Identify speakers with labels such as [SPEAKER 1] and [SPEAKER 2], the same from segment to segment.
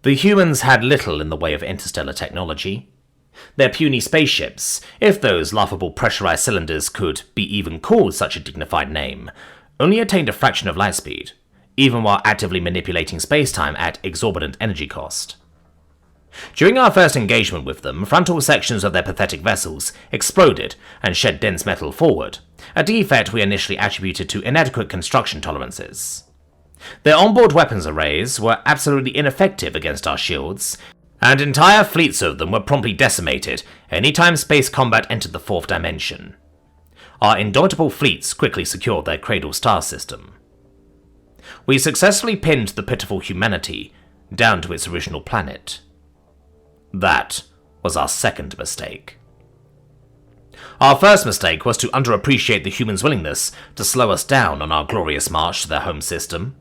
[SPEAKER 1] The humans had little in the way of interstellar technology. Their puny spaceships, if those laughable pressurized cylinders could be even called such a dignified name, only attained a fraction of light speed, even while actively manipulating spacetime at exorbitant energy cost. During our first engagement with them, frontal sections of their pathetic vessels exploded and shed dense metal forward, a defect we initially attributed to inadequate construction tolerances. Their onboard weapons arrays were absolutely ineffective against our shields, and entire fleets of them were promptly decimated anytime space combat entered the fourth dimension. Our indomitable fleets quickly secured their cradle star system. We successfully pinned the pitiful humanity down to its original planet. That was our second mistake. Our first mistake was to underappreciate the humans' willingness to slow us down on our glorious march to their home system.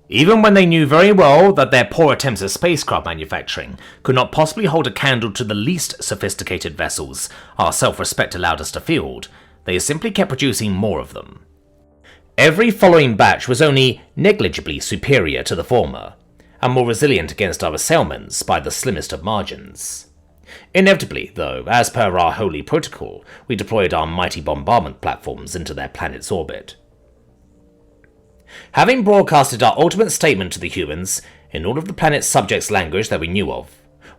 [SPEAKER 1] Even when they knew very well that their poor attempts at spacecraft manufacturing could not possibly hold a candle to the least sophisticated vessels our self-respect allowed us to field, they simply kept producing more of them. Every following batch was only negligibly superior to the former, and more resilient against our assailments by the slimmest of margins. Inevitably, though, as per our holy protocol, we deployed our mighty bombardment platforms into their planet's orbit. Having broadcasted our ultimate statement to the humans in all of the planet's subjects' language that we knew of,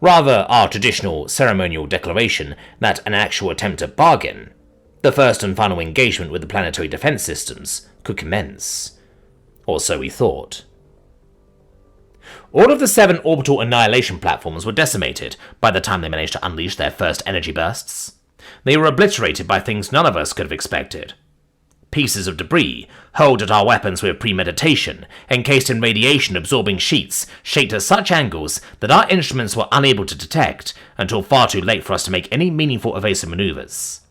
[SPEAKER 1] rather our traditional ceremonial declaration than an actual attempt at bargain, the first and final engagement with the planetary defense systems could commence. Or so we thought. All of the 7 orbital annihilation platforms were decimated by the time they managed to unleash their first energy bursts. They were obliterated by things none of us could have expected. Pieces of debris, hurled at our weapons with premeditation, encased in radiation-absorbing sheets, shaped at such angles that our instruments were unable to detect until far too late for us to make any meaningful evasive maneuvers.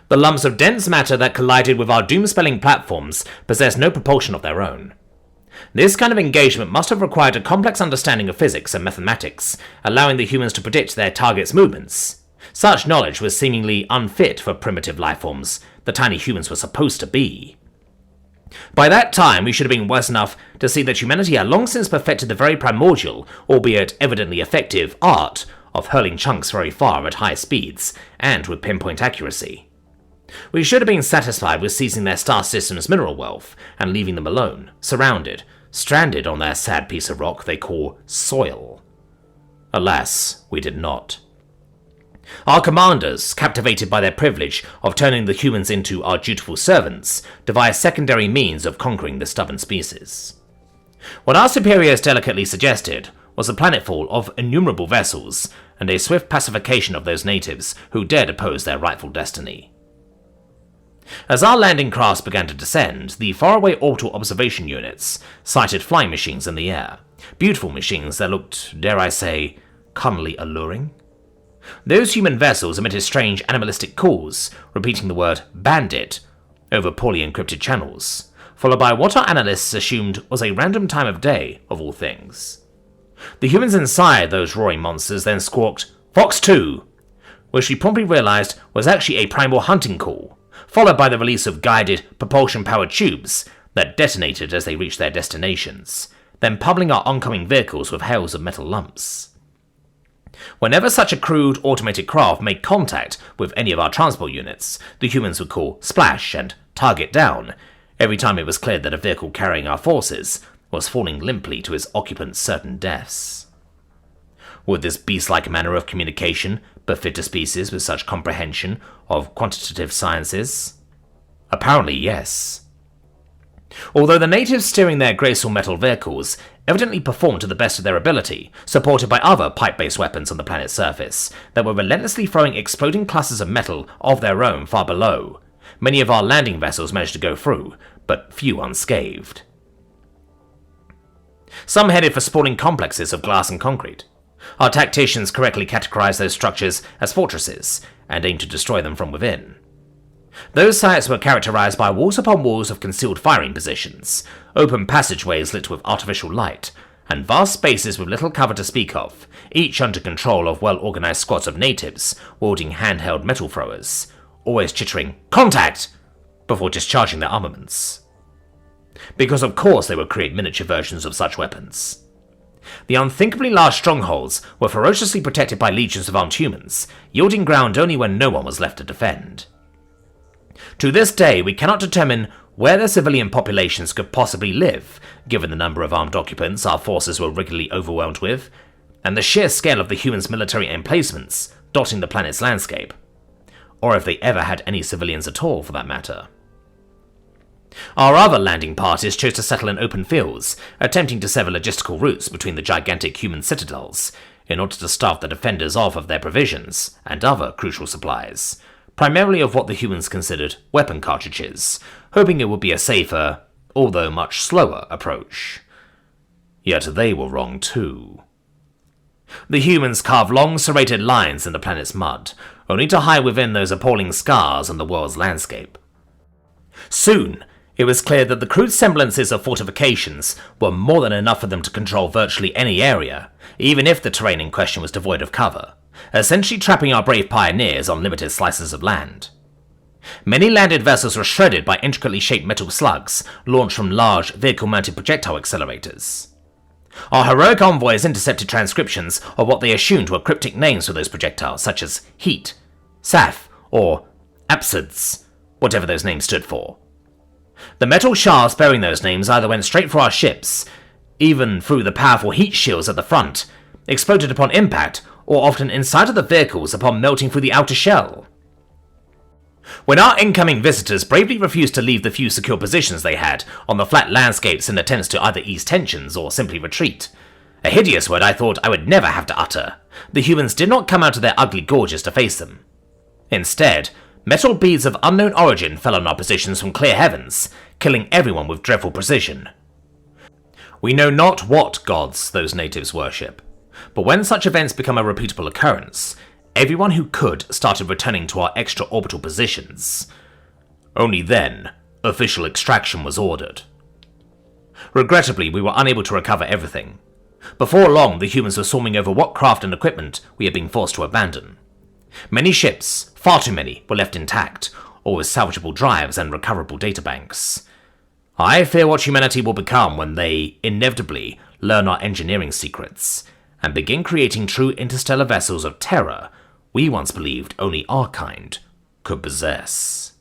[SPEAKER 1] The lumps of dense matter that collided with our doom-spelling platforms possessed no propulsion of their own. This kind of engagement must have required a complex understanding of physics and mathematics, allowing the humans to predict their targets' movements. Such knowledge was seemingly unfit for primitive lifeforms the tiny humans were supposed to be. By that time, we should have been wise enough to see that humanity had long since perfected the very primordial, albeit evidently effective, art of hurling chunks very far at high speeds, and with pinpoint accuracy. We should have been satisfied with seizing their star system's mineral wealth and leaving them alone, surrounded, stranded on their sad piece of rock they call soil. Alas, we did not. Our commanders, captivated by their privilege of turning the humans into our dutiful servants, devised secondary means of conquering the stubborn species. What our superiors delicately suggested was a planetful of innumerable vessels and a swift pacification of those natives who dared oppose their rightful destiny. As our landing crafts began to descend, the faraway orbital observation units sighted flying machines in the air, beautiful machines that looked, dare I say, cunningly alluring. Those human vessels emitted strange animalistic calls, repeating the word bandit over poorly encrypted channels, followed by what our analysts assumed was a random time of day, of all things. The humans inside those roaring monsters then squawked, "Fox 2!" which we promptly realized was actually a primal hunting call, followed by the release of guided, propulsion-powered tubes that detonated as they reached their destinations, then pummeling our oncoming vehicles with hails of metal lumps. Whenever such a crude, automated craft made contact with any of our transport units, the humans would call splash and target down, every time it was clear that a vehicle carrying our forces was falling limply to its occupants' certain deaths. Would this beast-like manner of communication befit a species with such comprehension of quantitative sciences? Apparently, yes. Although the natives steering their graceful metal vehicles evidently performed to the best of their ability, supported by other pipe-based weapons on the planet's surface that were relentlessly throwing exploding clusters of metal of their own far below, many of our landing vessels managed to go through, but few unscathed. Some headed for sprawling complexes of glass and concrete. Our tacticians correctly categorized those structures as fortresses and aimed to destroy them from within. Those sites were characterized by walls upon walls of concealed firing positions, open passageways lit with artificial light, and vast spaces with little cover to speak of, each under control of well-organized squads of natives wielding handheld metal throwers, always chittering, "Contact!" before discharging their armaments. Because of course they would create miniature versions of such weapons. The unthinkably large strongholds were ferociously protected by legions of armed humans, yielding ground only when no one was left to defend. To this day, we cannot determine where the civilian populations could possibly live, given the number of armed occupants our forces were regularly overwhelmed with, and the sheer scale of the humans' military emplacements dotting the planet's landscape, or if they ever had any civilians at all for that matter. Our other landing parties chose to settle in open fields, attempting to sever logistical routes between the gigantic human citadels, in order to starve the defenders of their provisions and other crucial supplies, primarily of what the humans considered weapon cartridges, hoping it would be a safer, although much slower, approach. Yet they were wrong too. The humans carved long serrated lines in the planet's mud, only to hide within those appalling scars on the world's landscape. Soon, it was clear that the crude semblances of fortifications were more than enough for them to control virtually any area, even if the terrain in question was devoid of cover, essentially trapping our brave pioneers on limited slices of land. Many landed vessels were shredded by intricately shaped metal slugs launched from large vehicle-mounted projectile accelerators. Our heroic envoys intercepted transcriptions of what they assumed were cryptic names for those projectiles, such as Heat, Saf, or Apsids, whatever those names stood for. The metal shafts bearing those names either went straight for our ships, even through the powerful heat shields at the front, exploded upon impact, or often inside of the vehicles upon melting through the outer shell. When our incoming visitors bravely refused to leave the few secure positions they had on the flat landscapes in attempts to either ease tensions or simply retreat, a hideous word I thought I would never have to utter, the humans did not come out of their ugly gorges to face them. Instead, metal beads of unknown origin fell on our positions from clear heavens, killing everyone with dreadful precision. We know not what gods those natives worship, but when such events become a repeatable occurrence, everyone who could started returning to our extra-orbital positions. Only then, official extraction was ordered. Regrettably, we were unable to recover everything. Before long, the humans were swarming over what craft and equipment we had been forced to abandon. Many ships, far too many, were left intact, or with salvageable drives and recoverable databanks. I fear what humanity will become when they, inevitably, learn our engineering secrets, and begin creating true interstellar vessels of terror we once believed only our kind could possess.